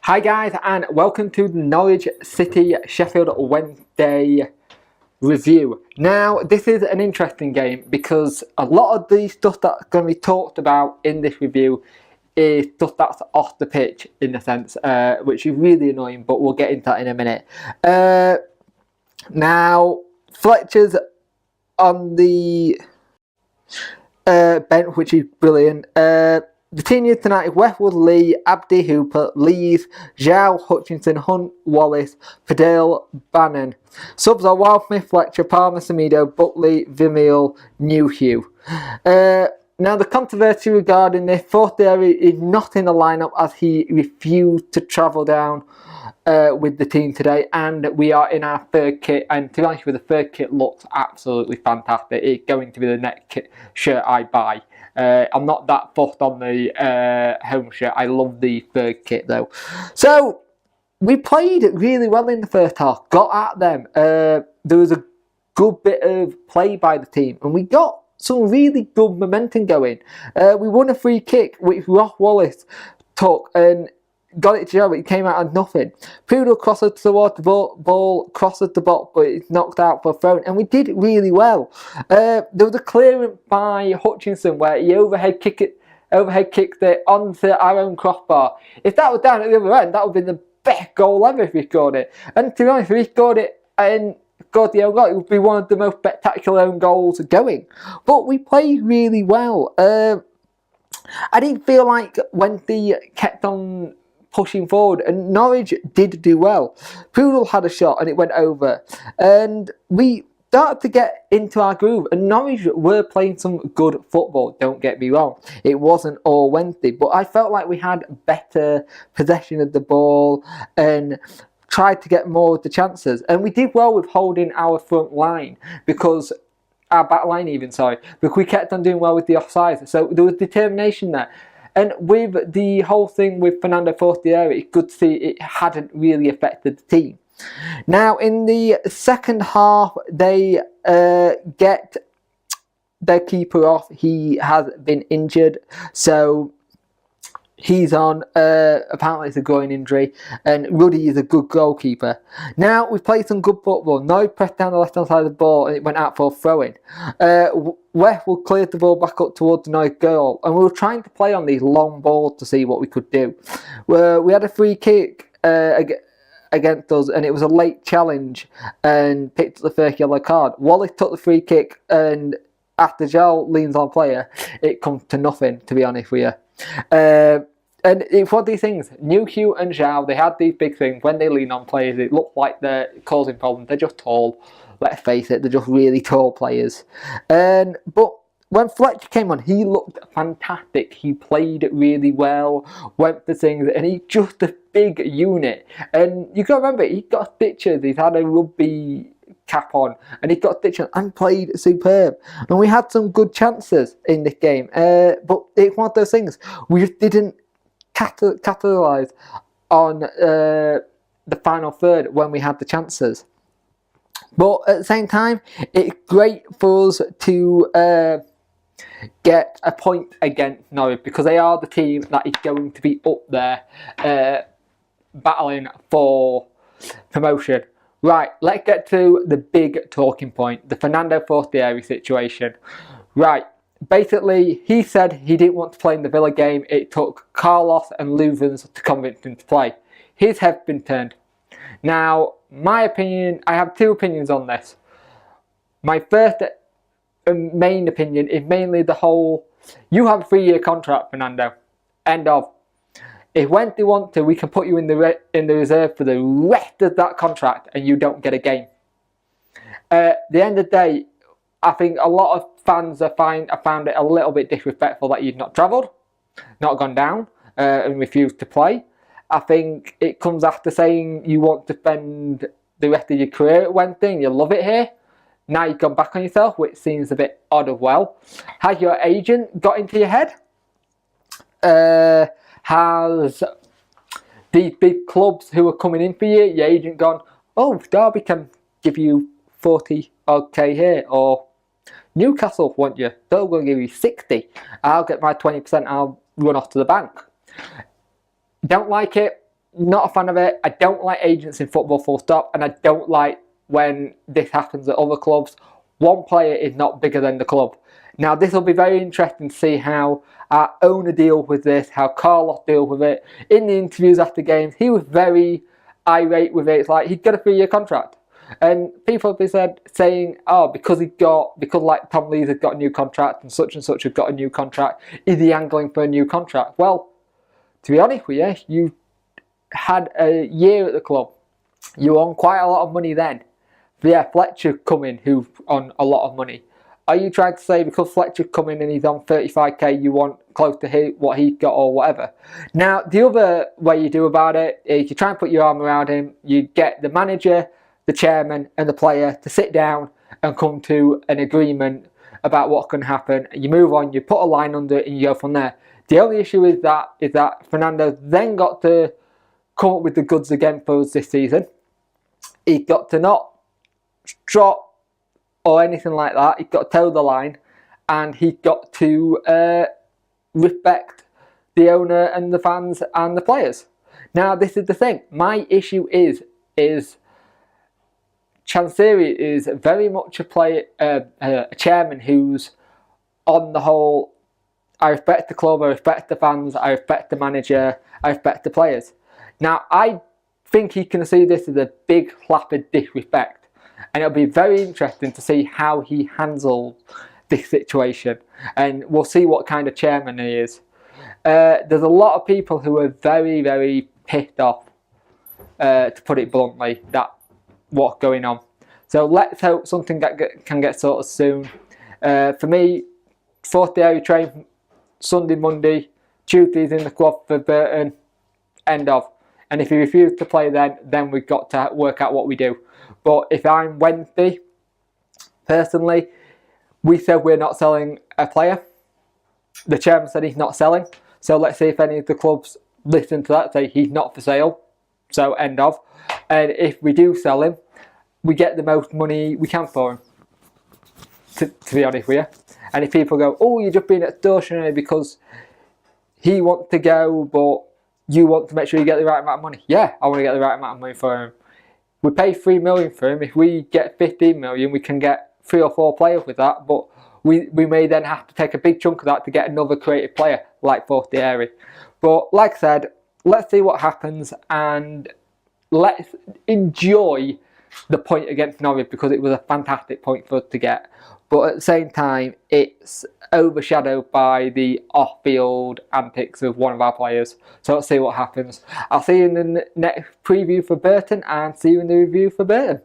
Hi guys, and welcome to the Norwich City Sheffield Wednesday review. Now, this is an interesting game because a lot of the stuff that's going to be talked about in this review is stuff that's off the pitch, in a sense, which is really annoying, but we'll get into that in a minute. Now, Fletcher's on the bench, which is brilliant. The team used tonight is Westwood, Lee, Abdi, Hooper, Lees, Zhao, Hutchinson, Hunt, Wallace, Fidel, Bannon. Subs are Wildsmith, Fletcher, Palmer, Samido, Butley, Vimeo, Newhugh. Now the controversy regarding this, Fortieri is not in the lineup as he refused to travel down with the team today, and we are in our third kit, and to be honest with you, the third kit looks absolutely fantastic. It's going to be the next shirt I buy. I'm not that fussed on the home shirt. I love the third kit though. So we played really well in the first half, got at them. There was a good bit of play by the team, and we got some really good momentum going. We won a free kick which Ross Wallace took and got it to Joe, but it came out of nothing. Poodle crosses towards the ball crosses the box, but it's knocked out for a throw, and we did really well. There was a clearance by Hutchinson where he overhead kicked it onto our own crossbar. If that was down at the other end, that would have been the best goal ever if we scored it. And to be honest, if we scored it and scored the own goal, it would be one of the most spectacular own goals going. But we played really well. I didn't feel like Wednesday kept on pushing forward, and Norwich did do well. Poodle had a shot and it went over, and we started to get into our groove, and Norwich were playing some good football, don't get me wrong. It wasn't all Wednesday, but I felt like we had better possession of the ball and tried to get more of the chances, and we did well with holding our front line, because our back line because we kept on doing well with the offsides, so there was determination there. And with the whole thing with Fernando Fortieri, it's good to see it hadn't really affected the team. Now, in the second half, they get their keeper off. He has been injured, so he's on. Apparently it's a groin injury, and Ruddy is a good goalkeeper. Now, we've played some good football. Now we pressed down the left-hand side of the ball, and it went out for a throw-in. Westwood cleared the ball back up towards the Norwich goal, and we were trying to play on these long balls to see what we could do. We had a free kick against us, and it was a late challenge, and picked up the first yellow card. Wallace took the free kick, and after Zhao leans on player, it comes to nothing, to be honest with you. And it's one of these things, Newhugh and Zhao, they had these big things. When they lean on players, it looks like they're causing problems. They're just tall. Let's face it, they're just really tall players. But when Fletcher came on, he looked fantastic. He played really well, went for things, and he's just a big unit. And you got to remember, he got stitches. He's had a rugby cap on, and he got stitches and played superb. And we had some good chances in this game. But it's one of those things. We just didn't capitalise on the final third when we had the chances. But at the same time, it's great for us to get a point against Norwich, because they are the team that is going to be up there battling for promotion. Right, let's get to the big talking point, the Fernando Fortieri situation. Right, basically, he said he didn't want to play in the Villa game. It took Carlos and Luvens to convince him to play. His head's been turned. Now, my opinion, I have two opinions on this. My first main opinion is mainly the whole, you have a 3-year contract, Fernando. End of. If when they want to, we can put you in the reserve for the rest of that contract, and you don't get a game. At the end of the day, I think a lot of fans have found it a little bit disrespectful that you've not travelled, not gone down, and refused to play. I think it comes after saying you want to spend the rest of your career at Wednesday and you love it here. Now you've gone back on yourself, which seems a bit odd as well. Has your agent got into your head? Has these big clubs who are coming in for you, your agent gone, oh, Derby can give you 40 odd K here, or Newcastle want you, they're going to give you 60. I'll get my 20%, I'll run off to the bank. Don't like it. not a fan of it. I don't like agents in football, full stop, and I don't like when this happens at other clubs. One player is not bigger than the club. Now, this will be very interesting to see how our owner deals with this, how Carlos deals with it. In the interviews after games, he was very irate with it. It's like, he's got a 3-year contract. And people have been saying, oh, because like Tom Lees has got a new contract and such has got a new contract, is he angling for a new contract? Well, to be honest with you, you had a year at the club. You won quite a lot of money then. Yeah, Fletcher come in, who's on a lot of money. Are you trying to say because Fletcher come in and he's on 35k, you want close to what he got or whatever? Now, the other way you do about it is you try and put your arm around him. You get the manager, the chairman and the player to sit down and come to an agreement about what can happen. You move on, you put a line under it and you go from there. The only issue is that Fernando then got to come up with the goods again for us this season. He got to not drop or anything like that. He got to toe the line, and he got to respect the owner and the fans and the players. Now, this is the thing. My issue is Chansiri is very much a chairman who's, on the whole, I respect the club, I respect the fans, I respect the manager, I respect the players. Now, I think he can see this as a big slap of disrespect, and it'll be very interesting to see how he handles this situation, and we'll see what kind of chairman he is. There's a lot of people who are very, very pissed off, to put it bluntly, that what's going on. So let's hope something can get sorted soon. For me, 4th day train Sunday, Monday, Tuesday's in the club for Burton, end of. And if he refuses to play then we've got to work out what we do. But if I'm Wednesday, personally, we said we're not selling a player. The chairman said he's not selling. So let's see if any of the clubs listen to that, say he's not for sale. So end of. And if we do sell him, we get the most money we can for him. To be honest with you. And if people go, oh, you're just being extortionary because he wants to go, but you want to make sure you get the right amount of money. Yeah, I want to get the right amount of money for him. We pay 3 million for him. If we get 15 million, we can get 3 or 4 players with that. But we may then have to take a big chunk of that to get another creative player like Fortieri. But like I said, let's see what happens, and let's enjoy the point against Norwich, because it was a fantastic point for us to get. But at the same time, it's overshadowed by the off-field antics of one of our players. So let's see what happens. I'll see you in the next preview for Burton, and see you in the review for Burton.